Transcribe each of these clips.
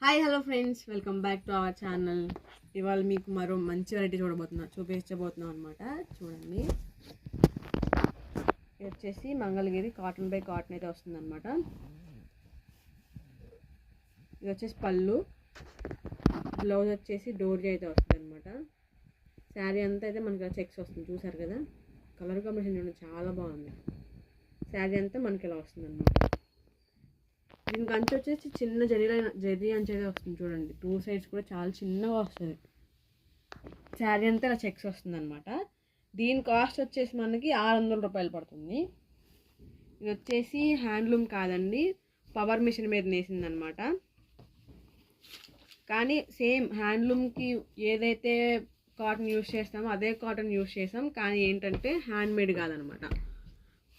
Hi hello friends, welcome back to our channel. ఇవాళ మీకు మరో మంచి వెరైటీ చూపించబోతున్నాం అనమాట. చూడండి, ఇది వచ్చేసి మంగళగిరి కాటన్ బై కాటన్ అయితే వస్తుంది అనమాట. ఇది వచ్చేసి పళ్ళు, బ్లౌజ్ వచ్చేసి డోరీ అయితే వస్తుంది అనమాట. శారీ అంతా అయితే మనకి చెక్స్ వస్తుంది, చూసారు కదా. కలర్ కాంబినేషన్ చూడండి, చాలా బాగుంది. శారీ అంతా మనకి ఇలా వస్తుంది అనమాట. దీనికి అంచు వచ్చేసి చిన్న జరీ అంచు అయితే వస్తుంది చూడండి. టూ సైడ్స్ కూడా చాలా చిన్నగా వస్తుంది. శారీ అంతా ఇలా చెక్స్ వస్తుంది అనమాట. దీని కాస్ట్ వచ్చేసి మనకి 600 రూపాయలు పడుతుంది. ఇది వచ్చేసి హ్యాండ్లూమ్ కాదండి, పవర్ మిషన్ మీద నేసింది అనమాట. కానీ సేమ్ హ్యాండ్లూమ్కి ఏదైతే కాటన్ యూస్ చేస్తామో అదే కాటన్ యూస్ చేస్తాం. కానీ ఏంటంటే హ్యాండ్మేడ్ కాదనమాట,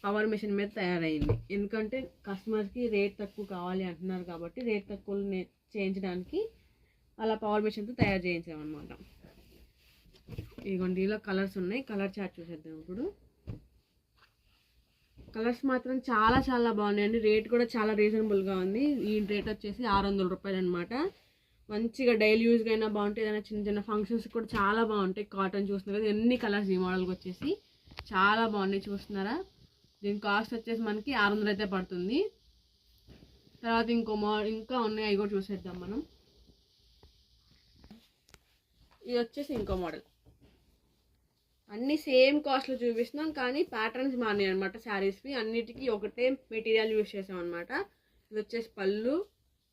పవర్ మిషన్ మీద తయారైంది. ఎందుకంటే కస్టమర్స్కి రేట్ తక్కువ కావాలి అంటున్నారు కాబట్టి రేట్ తక్కువ చేయించడానికి అలా పవర్ మిషన్తో తయారు చేయించామన్నమాట. ఇదిగోండి, ఇలా కలర్స్ ఉన్నాయి. కలర్ చార్ట్ చూసేద్దాం ఇప్పుడు. కలర్స్ మాత్రం చాలా చాలా బాగున్నాయండి. రేట్ కూడా చాలా రీజనబుల్గా ఉంది. ఈ రేట్ వచ్చేసి 600 రూపాయలు అనమాట. మంచిగా డైలీ యూజ్గా అయినా బాగుంటాయి, ఏదైనా చిన్న చిన్న ఫంక్షన్స్ కూడా చాలా బాగుంటాయి. కాటన్ చూస్తున్నారు కదా, ఎన్ని కలర్స్ ఈ మోడల్కి వచ్చేసి చాలా బాగున్నాయి, చూస్తున్నారా. దీని కాస్ట్ వచ్చేసి మనకి 600 అయితే పడుతుంది. తర్వాత ఇంకా ఉన్నాయి, అవి కూడా చూసేద్దాం మనం. ఇది వచ్చేసి ఇంకో మోడల్. అన్నీ సేమ్ కాస్ట్లో చూపిస్తున్నాం, కానీ ప్యాటర్న్స్ మారినాయి అనమాట. శారీస్వి అన్నిటికీ ఒకటే మెటీరియల్ యూజ్ చేసాం అనమాట. ఇది వచ్చేసి పళ్ళు,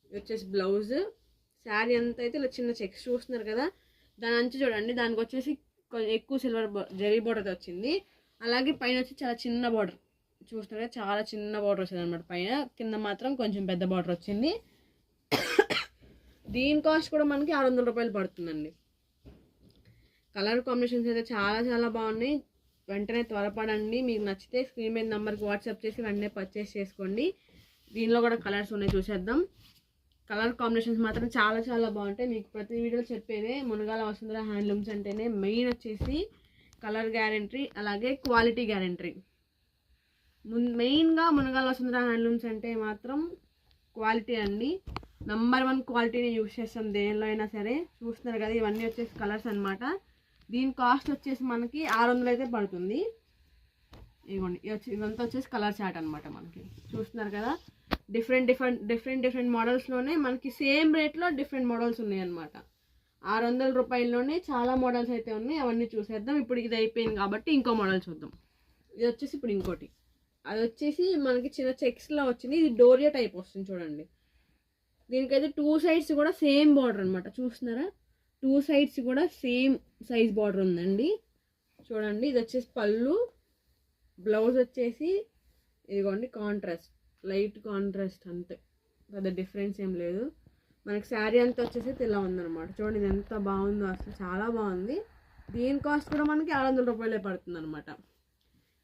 ఇది వచ్చేసి బ్లౌజ్. శారీ అంతా అయితే ఇలా చిన్న చెక్స్ చూస్తున్నారు కదా. దాని అంచు చూడండి, దానికి వచ్చేసి ఎక్కువ సిల్వర్ జరీ బోర్డర్ వచ్చింది. అలాగే పైన వచ్చి చాలా చిన్న బార్డర్ చూస్తున్నారు, చాలా చిన్న బార్డర్ వచ్చింది అనమాట. పైన కింద మాత్రం కొంచెం పెద్ద బార్డర్ వచ్చింది. దీని కాస్ట్ కూడా మనకి 600 రూపాయలు పడుతుందండి. కలర్ కాంబినేషన్స్ అయితే చాలా చాలా బాగున్నాయి. వెంటనే త్వరపడండి. మీకు నచ్చితే స్క్రీన్ మీద నెంబర్కి వాట్సాప్ చేసి వెంటనే పర్చేస్ చేసుకోండి. దీనిలో కూడా కలర్స్ ఉన్నాయి, చూసేద్దాం. కలర్ కాంబినేషన్స్ మాత్రం చాలా చాలా బాగుంటాయి. మీకు ప్రతి వీడియోలో చెప్పేదే మునగాల వసుంధర హ్యాండ్లూమ్స్ అంటేనే మెయిన్ వచ్చేసి కలర్ గ్యారంటీ, అలాగే క్వాలిటీ గ్యారంటీ. మెయిన్గా మునగాల వసుంధర హ్యాండ్లూమ్స్ అంటే మాత్రం క్వాలిటీ అండి. నంబర్ 1 క్వాలిటీని యూజ్ చేస్తాం దేనిలో అయినా సరే. చూస్తున్నారు కదా, ఇవన్నీ వచ్చేసి కలర్స్ అనమాట. దీని కాస్ట్ వచ్చేసి మనకి 600 అయితే పడుతుంది. ఇవ్వండి, ఇదంతా వచ్చేసి కలర్ చార్ట్ అనమాట. మనకి చూస్తున్నారు కదా, డిఫరెంట్ మోడల్స్లోనే మనకి సేమ్ రేట్లో డిఫరెంట్ మోడల్స్ ఉన్నాయి అనమాట. 600 రూపాయల్లోనే చాలా మోడల్స్ అయితే ఉన్నాయి. అవన్నీ చూసేద్దాం. ఇప్పుడు ఇది అయిపోయింది కాబట్టి ఇంకో మోడల్ చూద్దాం. ఇది వచ్చేసి ఇప్పుడు ఇంకోటి, అది వచ్చేసి మనకి చిన్న చెక్స్లో వచ్చింది. ఇది డోరియా టైప్ వస్తుంది చూడండి. దీనికైతే 2 సైడ్స్ కూడా సేమ్ బార్డర్ అనమాట. చూస్తున్నారా, 2 సైడ్స్ కూడా సేమ్ సైజ్ బార్డర్ ఉందండి. చూడండి, ఇది వచ్చేసి పళ్ళు, బ్లౌజ్ వచ్చేసి ఇదిగోండి కాంట్రాస్ట్, లైట్ కాంట్రాస్ట్, అంతే, పెద్ద డిఫరెన్స్ ఏం లేదు. మనకి శారీ అంతా వచ్చేసి ఇలా ఉందన్నమాట. చూడండి, ఇది ఎంత బాగుందో, అసలు చాలా బాగుంది. దీని కాస్ట్ కూడా మనకి 600 రూపాయలే పడుతుంది అనమాట.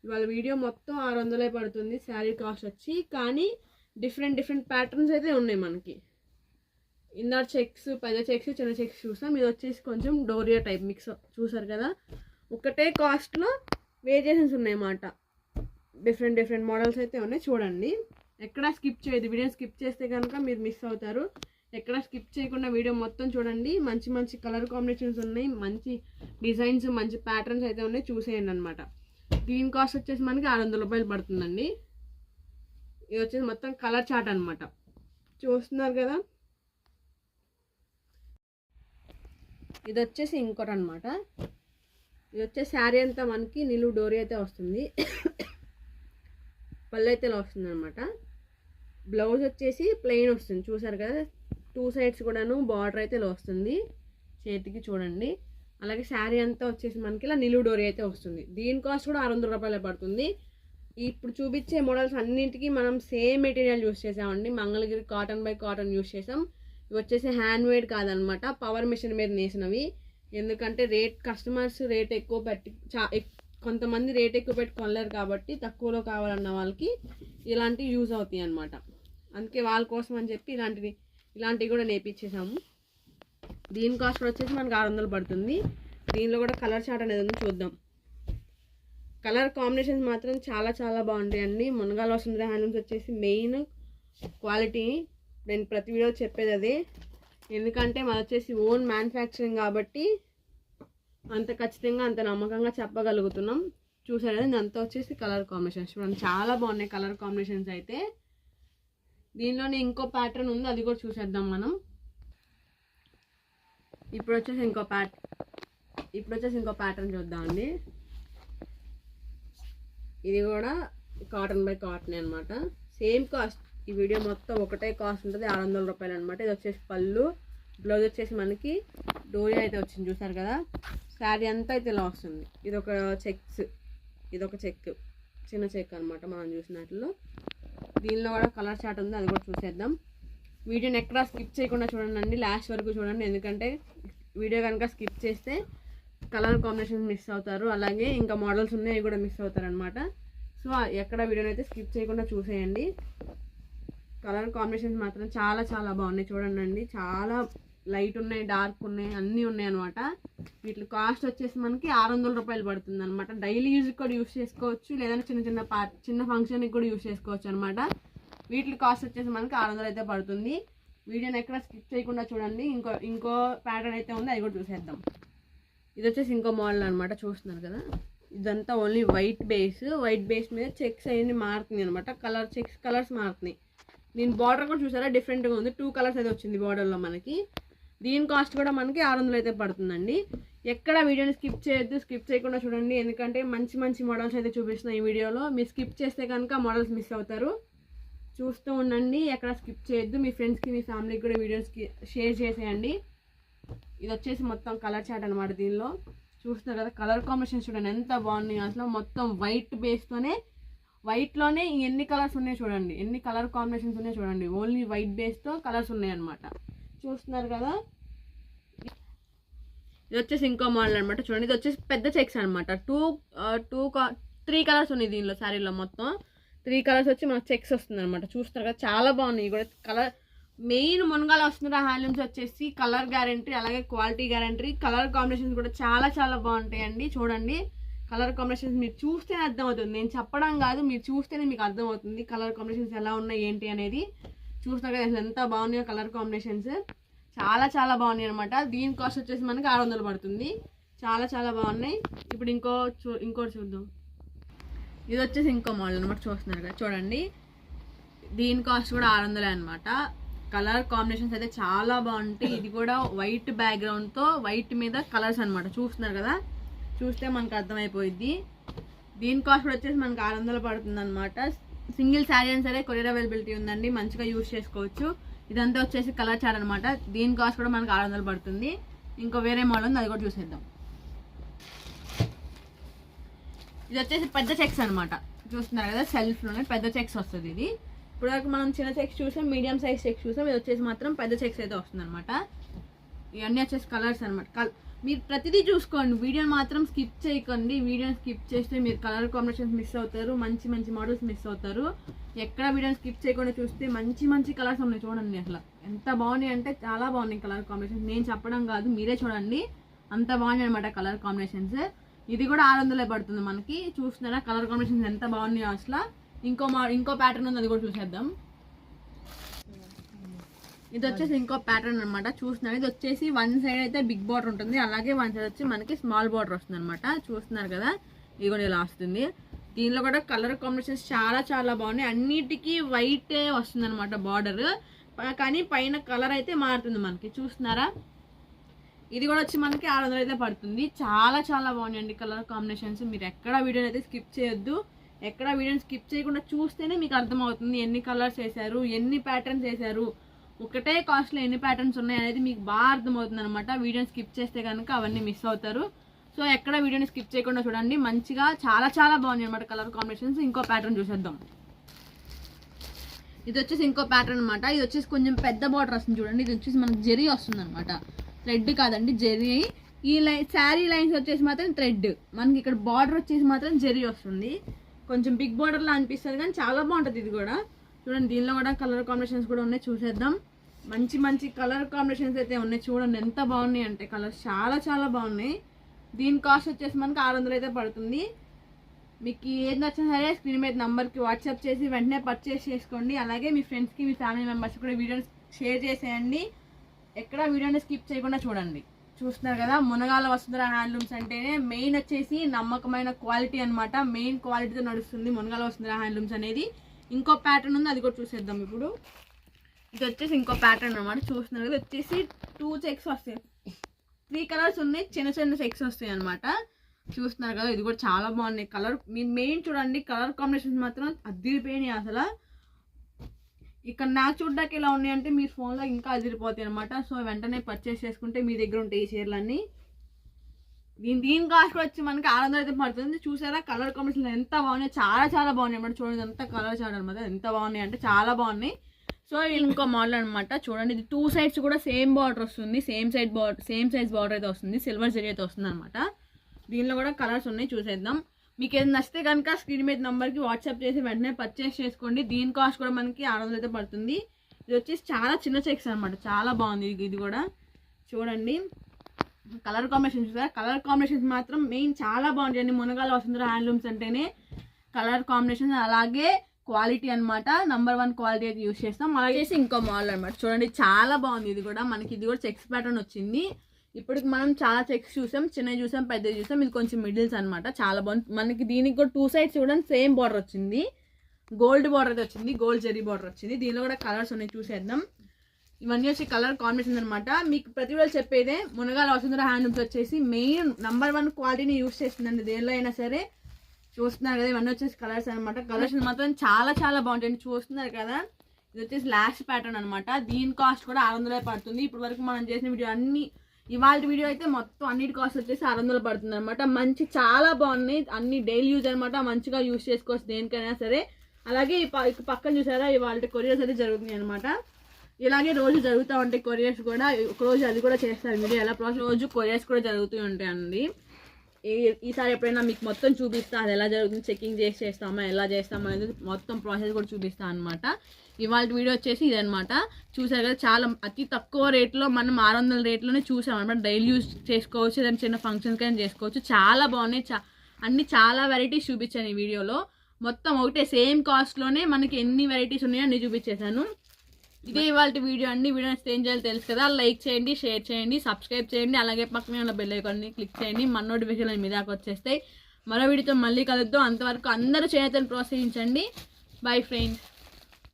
ఇవాళ వీడియో మొత్తం 600 పడుతుంది శారీ కాస్ట్ వచ్చి. కానీ డిఫరెంట్ ప్యాటర్న్స్ అయితే ఉన్నాయి మనకి. ఇందాక చెక్స్, పెద్ద చెక్స్, చిన్న చెక్స్ చూసాం. ఇది వచ్చేసి కొంచెం డోరియా టైప్ మిక్స్, చూసారు కదా. ఒకటే కాస్ట్లో వేరియేషన్స్ ఉన్నాయన్నమాట. డిఫరెంట్ మోడల్స్ అయితే ఉన్నాయి. చూడండి, ఎక్కడా స్కిప్ చేయదు. వీడియో స్కిప్ చేస్తే కనుక మీరు మిస్ అవుతారు. ఎక్కడా స్కిప్ చేయకుండా వీడియో మొత్తం చూడండి. మంచి కలర్ కాంబినేషన్స్ ఉన్నాయి, మంచి డిజైన్స్, మంచి ప్యాటర్న్స్ అయితే ఉన్నాయి, చూసేయండి అనమాట. దీని కాస్ట్ వచ్చేసి మనకి 600 రూపాయలు పడుతుందండి. ఇది వచ్చేసి మొత్తం కలర్ చార్ట్ అనమాట. చూస్తున్నారు కదా. ఇది వచ్చేసి ఇంకోటి అనమాట. ఇది వచ్చేసి శారీ అంతా మనకి నిలువు డోరీ అయితే వస్తుంది. పళ్ళు అయితే ఇలా వస్తుంది అనమాట. బ్లౌజ్ వచ్చేసి ప్లెయిన్ వస్తుంది, చూసారు కదా. 2 సైడ్స్ కూడాను బార్డర్ అయితే ఇలా వస్తుంది చేతికి, చూడండి. అలాగే శారీ అంతా వచ్చేసి మనకి ఇలా నిలువు డోరీ అయితే వస్తుంది. దీని కాస్ట్ కూడా 600 రూపాయలే పడుతుంది. ఇప్పుడు చూపించే మోడల్స్ అన్నింటికి మనం సేమ్ మెటీరియల్ యూస్ చేసామండి. Mangalagiri cotton by cotton use చేసాం. ఇవి వచ్చేసి హ్యాండ్మేడ్ కాదనమాట, పవర్ మిషన్ మీద నేసినవి. ఎందుకంటే కస్టమర్స్ రేట్ ఎక్కువ పెట్టి కొంతమంది రేట్ ఎక్కువ పెట్టి కొనలేరు కాబట్టి తక్కువలో కావాలన్న వాళ్ళకి ఇలాంటివి యూజ్ అవుతాయి అనమాట. అందుకే వాళ్ళ కోసం అని చెప్పి ఇలాంటివి కూడా నేర్పించేసాము. దీని కాస్ట్ వచ్చేసి మనకి 600 పడుతుంది. దీనిలో కూడా కలర్ చార్ట్ అనేది ఉంది, చూద్దాం. కలర్ కాంబినేషన్స్ మాత్రం చాలా చాలా బాగుంటాయండి. మునగాల వసుంధర హ్యాండ్లూమ్స్ వచ్చేసి మెయిన్ క్వాలిటీ. నేను ప్రతి వీడియో చెప్పేది అదే. ఎందుకంటే మాది వచ్చేసి ఓన్ మ్యానుఫ్యాక్చరింగ్ కాబట్టి అంత ఖచ్చితంగా అంత నమ్మకంగా చెప్పగలుగుతున్నాం. చూసారు కదా, అంతా వచ్చేసి కలర్ కాంబినేషన్స్ చూడండి, చాలా బాగున్నాయి కలర్ కాంబినేషన్స్ అయితే. దీనిలోనే ఇంకో ప్యాటర్న్ ఉంది, అది కూడా చూసేద్దాం మనం. ఇప్పుడు వచ్చేసి ఇంకో ప్యాటర్న్ చూద్దామండి. ఇది కూడా కాటన్ బై కాటన్ అనమాట. సేమ్ కాస్ట్, ఈ వీడియో మొత్తం ఒకటే కాస్ట్ ఉంటుంది, 600 రూపాయలు అనమాట. ఇది వచ్చేసి పళ్ళు, బ్లౌజ్ వచ్చేసి మనకి డోరీ అయితే వచ్చింది చూసారు కదా. శారీ అంతా అయితే ఇలా వస్తుంది. ఇదొక చెక్, చిన్న చెక్ అనమాట మనం చూసినట్లు. దీనిలో కూడా కలర్ చార్ట్ ఉంది, అది కూడా చూసేద్దాం. వీడియోని ఎక్కడా స్కిప్ చేయకుండా చూడండి, లాస్ట్ వరకు చూడండి. ఎందుకంటే వీడియో కనుక స్కిప్ చేస్తే కలర్ కాంబినేషన్స్ మిస్ అవుతారు, అలాగే ఇంకా మోడల్స్ ఉన్నాయి అవి కూడా మిస్ అవుతారు అనమాట. సో ఎక్కడ వీడియోని అయితే స్కిప్ చేయకుండా చూసేయండి. కలర్ కాంబినేషన్స్ మాత్రం చాలా చాలా బాగున్నాయి చూడండి. చాలా లైట్ ఉన్నాయి, డార్క్ ఉన్నాయి, అన్నీ ఉన్నాయి అనమాట. వీటి కాస్ట్ వచ్చేసి మనకి 600 రూపాయలు పడుతుంది అనమాట. డైలీ యూజ్కి కూడా యూస్ చేసుకోవచ్చు, లేదంటే చిన్న ఫంక్షన్కి కూడా యూస్ చేసుకోవచ్చు అనమాట. వీటి కాస్ట్ వచ్చేసి మనకి 600 అయితే పడుతుంది. వీడియోని ఎక్కడ స్కిప్ చేయకుండా చూడండి. ఇంకో ప్యాటర్న్ అయితే ఉంది, అది కూడా చూసేద్దాం. ఇది వచ్చేసి ఇంకో మోడల్ అనమాట, చూస్తున్నారు కదా. ఇదంతా ఓన్లీ వైట్ బేస్ మీద చెక్స్ అవన్నీ మారుతుంది అనమాట. కలర్స్ మారుతున్నాయి. దీని బార్డర్ కూడా చూసారా, డిఫరెంట్గా ఉంది. 2 కలర్స్ అయితే వచ్చింది బార్డర్లో మనకి. దీని కాస్ట్ కూడా మనకి 600 అయితే పడుతుందండి. ఎక్కడ వీడియోని స్కిప్ చేయకుండా చూడండి, ఎందుకంటే మంచి మంచి మోడల్స్ అయితే చూపిస్తున్నాయి ఈ వీడియోలో. మీరు స్కిప్ చేస్తే కనుక మోడల్స్ మిస్ అవుతారు. చూస్తూ ఉండండి, ఎక్కడ స్కిప్ చేయొద్దు. మీ ఫ్రెండ్స్కి, మీ ఫ్యామిలీకి కూడా వీడియోస్కి షేర్ చేసేయండి. ఇది వచ్చేసి మొత్తం కలర్ చార్ట్ అనమాట. దీనిలో చూస్తున్నారు కదా, కలర్ కాంబినేషన్స్ చూడండి ఎంత బాగున్నాయి అసలు. మొత్తం వైట్లోనే ఎన్ని కలర్స్ ఉన్నాయో చూడండి, ఎన్ని కలర్ కాంబినేషన్స్ ఉన్నాయో చూడండి. ఓన్లీ వైట్ బేస్తో కలర్స్ ఉన్నాయి అనమాట, చూస్తున్నారు కదా. ఇది వచ్చేసి ఇంకో మోడల్ అనమాట చూడండి. ఇది వచ్చేసి పెద్ద చెక్స్ అనమాట. 3 కలర్స్ ఉన్నాయి దీనిలో. శారీలో మొత్తం 3 కలర్స్ వచ్చి మనకు చెక్స్ వస్తుంది అనమాట. చూస్తున్నారు కదా, చాలా బాగున్నాయి కూడా. కలర్ మెయిన్ మునగాల వస్తున్న హ్యాండ్లూమ్స్ వచ్చేసి కలర్ గ్యారంటీ, అలాగే క్వాలిటీ గ్యారంటీ. కలర్ కాంబినేషన్స్ కూడా చాలా చాలా బాగుంటాయండి. చూడండి, కలర్ కాంబినేషన్స్ మీరు చూస్తేనే అర్థమవుతుంది, నేను చెప్పడం కాదు, మీరు చూస్తేనే మీకు అర్థమవుతుంది కలర్ కాంబినేషన్స్ ఎలా ఉన్నాయి ఏంటి అనేది. చూస్తున్నారు కదా అసలు ఎంత బాగున్నాయో కలర్ కాంబినేషన్స్, చాలా చాలా బాగున్నాయి అనమాట. దీని కాస్ట్ వచ్చేసి మనకి 600 పడుతుంది. చాలా చాలా బాగున్నాయి. ఇప్పుడు ఇంకోటి చూద్దాం. ఇది వచ్చేసి ఇంకో మోడల్ అనమాట, చూస్తున్నారు కదా చూడండి. దీని కాస్ట్ కూడా 600 అనమాట. కలర్ కాంబినేషన్స్ అయితే చాలా బాగుంటాయి. ఇది కూడా వైట్ బ్యాక్గ్రౌండ్తో వైట్ మీద కలర్స్ అనమాట. చూస్తున్నారు కదా, చూస్తే మనకు అర్థమైపోయింది. దీని కాస్ట్ కూడా వచ్చేసి మనకి 600 పడుతుంది అనమాట. సింగిల్ శారీ అయినా సరే కొరియర్ అవైలబిలిటీ ఉందండి, మంచిగా యూజ్ చేసుకోవచ్చు. ఇదంతా వచ్చేసి కలర్ చార్ట్ అనమాట. దీని కాస్ట్ కూడా మనకి 600 పడుతుంది. ఇంకో వేరే మోడల్ ఉంది, అది కూడా చూసేద్దాం. ఇది వచ్చేసి పెద్ద చెక్స్ అనమాట. చూస్తున్నారు కదా, సెల్ఫ్లోనే పెద్ద చెక్స్ వస్తుంది. ఇది ఇప్పుడు మనం చిన్న చెక్స్ చూసాం, మీడియం సైజ్ చెక్స్ చూసాం. ఇది వచ్చేసి మాత్రం పెద్ద చెక్స్ అయితే వస్తుంది అనమాట. ఇవన్నీ వచ్చేసి కలర్స్ అనమాట. మీరు ప్రతిదీ చూసుకోండి, వీడియోని మాత్రం స్కిప్ చేయకండి. వీడియోని స్కిప్ చేస్తే మీరు కలర్ కాంబినేషన్స్ మిస్ అవుతారు, మంచి మంచి మోడల్స్ మిస్ అవుతారు. ఎక్కడ వీడియోని స్కిప్ చేయకుండా చూస్తే మంచి మంచి కలర్స్ ఉన్నాయి చూడండి. అసలు ఎంత బాగున్నాయి అంటే చాలా బాగున్నాయి కలర్ కాంబినేషన్స్. నేను చెప్పడం కాదు, మీరే చూడండి, అంత బాగున్నాయి అనమాట కలర్ కాంబినేషన్స్. ఇది కూడా 600 పడుతుంది మనకి. చూస్తున్నారా కలర్ కాంబినేషన్స్ ఎంత బాగున్నాయో అసలు. ఇంకో ప్యాటర్న్ ఉంది, అది కూడా చూసేద్దాం. ఇది వచ్చేసి ఇంకో ప్యాటర్న్ అనమాట. చూస్తున్నారు, ఇది వచ్చేసి 1 సైడ్ అయితే బిగ్ బార్డర్ ఉంటుంది, అలాగే 1 సైడ్ వచ్చి మనకి స్మాల్ బార్డర్ వస్తుంది అనమాట. చూస్తున్నారు కదా, ఇది కూడా ఇలా వస్తుంది. దీనిలో కూడా కలర్ కాంబినేషన్స్ చాలా చాలా బాగున్నాయి. అన్నిటికీ వైటే వస్తుంది అనమాట బార్డర్, కానీ పైన కలర్ అయితే మారుతుంది మనకి. చూస్తున్నారా, ఇది కూడా వచ్చి మనకి 600 అయితే పడుతుంది. చాలా చాలా బాగున్నాయండి కలర్ కాంబినేషన్స్. మీరు ఎక్కడ వీడియోని అయితే స్కిప్ చేయొద్దు. ఎక్కడ వీడియోని స్కిప్ చేయకుండా చూస్తేనే మీకు అర్థమవుతుంది ఎన్ని కలర్స్ వేసారు, ఎన్ని ప్యాటర్న్స్ వేసారు, ఒకటే కాస్ట్లో ఎన్ని ప్యాటర్న్స్ ఉన్నాయి అనేది మీకు బాగా అర్థమవుతుంది అనమాట. వీడియోని స్కిప్ చేస్తే కనుక అవన్నీ మిస్ అవుతారు. సో ఎక్కడ వీడియోని స్కిప్ చేయకుండా చూడండి, మంచిగా చాలా చాలా బాగున్నాయి అనమాట కలర్ కాంబినేషన్స్. ఇంకో ప్యాటర్న్ చూసేద్దాం. ఇది వచ్చేసి ఇంకో ప్యాటర్న్ అనమాట. ఇది వచ్చేసి కొంచెం పెద్ద బార్డర్ వస్తుంది చూడండి. ఇది వచ్చేసి మనకి జెరీ వస్తుంది అనమాట, థ్రెడ్ కాదండి, జెరీ. ఈ శారీ లైన్స్ వచ్చేసి మాత్రం థ్రెడ్, మనకి ఇక్కడ బార్డర్ వచ్చేసి మాత్రం జెరీ వస్తుంది. కొంచెం బిగ్ బార్డర్లా అనిపిస్తుంది కానీ చాలా బాగుంటుంది ఇది కూడా. చూడండి, దీనిలో కూడా కలర్ కాంబినేషన్స్ కూడా ఉన్నాయి, చూసేద్దాం. మంచి మంచి కలర్ కాంబినేషన్స్ అయితే ఉన్నాయి చూడండి, ఎంత బాగున్నాయి అంటే కలర్స్ చాలా చాలా బాగున్నాయి. దీని కాస్ట్ వచ్చేసి మనకి 600 అయితే పడుతుంది. మీకు ఏది నచ్చినా సరే స్క్రీన్ మీద నెంబర్కి వాట్సాప్ చేసి వెంటనే పర్చేస్ చేసుకోండి. అలాగే మీ ఫ్రెండ్స్కి, మీ ఫ్యామిలీ మెంబర్స్కి కూడా వీడియోస్ షేర్ చేసేయండి. ఎక్కడ వీడియోని స్కిప్ చేయకుండా చూడండి. చూస్తున్నారు కదా, మునగాల వసుంధర హ్యాండ్లూమ్స్ అంటేనే మెయిన్ వచ్చేసి నమ్మకమైన క్వాలిటీ అనమాట. మెయిన్ క్వాలిటీతో నడుస్తుంది మునగాల వసుంధర హ్యాండ్లూమ్స్ అనేది. ఇంకో ప్యాటర్న్ ఉంది, అది కూడా చూసేద్దాం ఇప్పుడు. ఇది వచ్చేసి ఇంకో ప్యాటర్న్ అనమాట. చూస్తున్నారు కదా, వచ్చేసి 2 చెక్స్ వస్తాయి, 3 కలర్స్ ఉన్నాయి, చిన్న చిన్న చెక్స్ వస్తాయి అనమాట. చూస్తున్నారు కదా, ఇది కూడా చాలా బాగున్నాయి. కలర్ మీరు మెయిన్ చూడండి, కలర్ కాంబినేషన్స్ మాత్రం అదిరిపోయినాయి అసలు. ఇక్కడ నాకు చూడడానికి ఎలా ఉన్నాయి అంటే మీ ఫోన్లో ఇంకా అదిరిపోతాయి అనమాట. సో వెంటనే పర్చేస్ చేసుకుంటే మీ దగ్గర ఉంటాయి ఈ చీరలన్నీ. దీని కాస్ట్ వచ్చి మనకి 600 అయితే పడుతుంది. చూసారా కలర్ కాంబినేషన్ ఎంత బాగున్నాయి, చాలా చాలా బాగున్నాయి అనమాట. చూడండి అంతా కలర్ చాట్ అనమాట, ఎంత బాగున్నాయి అంటే చాలా బాగున్నాయి. సో ఇంకో మోడల్ అనమాట. చూడండి ఇది 2 సైడ్స్ కూడా సేమ్ బార్డర్ వస్తుంది, సేమ్ సైజ్ బార్డర్ అయితే వస్తుంది, సిల్వర్ జరీ అయితే వస్తుంది అనమాట. దీనిలో కూడా కలర్స్ ఉన్నాయి, చూసేద్దాం. మీకు ఏది నచ్చితే కనుక స్క్రీన్ మీద నెంబర్కి వాట్సాప్ చేసి వెంటనే పర్చేస్ చేసుకోండి. దీని కాస్ట్ కూడా మనకి 600 అయితే పడుతుంది. ఇది వచ్చేసి చాలా చిన్న చెక్స్ అనమాట, చాలా బాగుంది. ఇది కూడా చూడండి కలర్ కాంబినేషన్ చూసారా, కలర్ కాంబినేషన్స్ మాత్రం మెయిన్ చాలా బాగుంటాయండి. మునగాల వసుంధర హ్యాండ్లూమ్స్ అంటేనే కలర్ కాంబినేషన్ అలాగే క్వాలిటీ అనమాట. నంబర్ 1 క్వాలిటీ అయితే యూజ్ చేస్తాం. అలాగే ఇంకో మోడల్ అనమాట. చూడండి చాలా బాగుంది. ఇది కూడా మనకి ఇది కూడా చెక్స్ ప్యాటర్న్ వచ్చింది. ఇప్పటికి మనం చాలా చెక్స్ చూసాం, చిన్నవి చూసాం, పెద్దవి చూసాం. ఇది కొంచెం మిడిల్స్ అనమాట, చాలా బాగుంది. మనకి దీనికి కూడా 2 సైడ్స్ చూడండి సేమ్ బార్డర్ వచ్చింది, గోల్డ్ బార్డర్ అయితే వచ్చింది, గోల్డ్ జరీ బార్డర్ వచ్చింది. దీనిలో కూడా కలర్స్ ఉన్నాయి, చూసేద్దాం. ఇవన్నీ వచ్చి కలర్ కాంబినేషన్ అనమాట. మీకు ప్రతి రోజు చెప్పేదే మునగాల వసుంధర హ్యాండ్లూమ్స్ వచ్చేసి మెయిన్ నంబర్ 1 క్వాలిటీని యూజ్ చేస్తుందండి దేనిలో అయినా సరే. చూస్తున్నారు కదా, ఇవన్నీ వచ్చేసి కలర్స్ అనమాట. కలర్స్ మాత్రం చాలా చాలా బాగుంటాయండి. చూస్తున్నారు కదా, ఇది వచ్చేసి లాస్ట్ ప్యాటర్న్ అనమాట. దీని కాస్ట్ కూడా 600 పడుతుంది. ఇప్పటి వరకు మనం చేసిన వీడియో అన్ని, ఇవాళ వీడియో అయితే మొత్తం అన్నిటి కాస్ట్ వచ్చేసి 600 పడుతుంది అనమాట. మంచి చాలా బాగున్నాయి, అన్ని డైలీ యూజ్ అనమాట. మంచిగా యూజ్ చేసుకోవచ్చు దేనికైనా సరే. అలాగే పక్కన చూసారా ఇవాళ కొరియర్స్ అయితే జరుగుతున్నాయి అనమాట. ఇలాగే రోజు జరుగుతూ ఉంటాయి కొరియర్స్ కూడా. ఒక రోజు అది కూడా చేస్తారు వీడియో ఎలా ప్రాసెస్. రోజు కొరియర్స్ కూడా జరుగుతూ ఉంటాయండి. ఈసారి ఎప్పుడైనా మీకు మొత్తం చూపిస్తా, అది ఎలా జరుగుతుంది, చెకింగ్ చేస్తామా, ఎలా చేస్తామా అనేది మొత్తం ప్రాసెస్ కూడా చూపిస్తా అనమాట. ఇవాళ వీడియో వచ్చేసి ఇదనమాట. చూసారు కదా, చాలా అతి తక్కువ రేట్లో మనం 600 రేట్లోనే చూసాం అనమాట. డైలీ యూజ్ చేసుకోవచ్చు, ఏదైనా చిన్న ఫంక్షన్స్ కానీ చేసుకోవచ్చు. చాలా బాగున్నాయి, అన్ని చాలా వెరైటీస్ చూపించాను ఈ వీడియోలో. మొత్తం ఒకటే సేమ్ కాస్ట్లోనే మనకి ఎన్ని వెరైటీస్ ఉన్నాయో అన్ని చూపించేశాను. ఇదే ఇవాళ వీడియో అండి. వీడియో నచ్చితే ఏం చేయాలి తెలుసు కదా, లైక్ చేయండి, షేర్ చేయండి, సబ్స్క్రైబ్ చేయండి. అలాగే పక్కనే ఉన్న బెల్ ఐకాన్ని క్లిక్ చేయండి. మన నోటిఫికేషన్ మీ దాకా వచ్చేస్తాయి. మరో వీడియోతో మళ్ళీ కలుద్దాం. అంతవరకు అందరూ చేతను ప్రోత్సహించండి. Bye friends.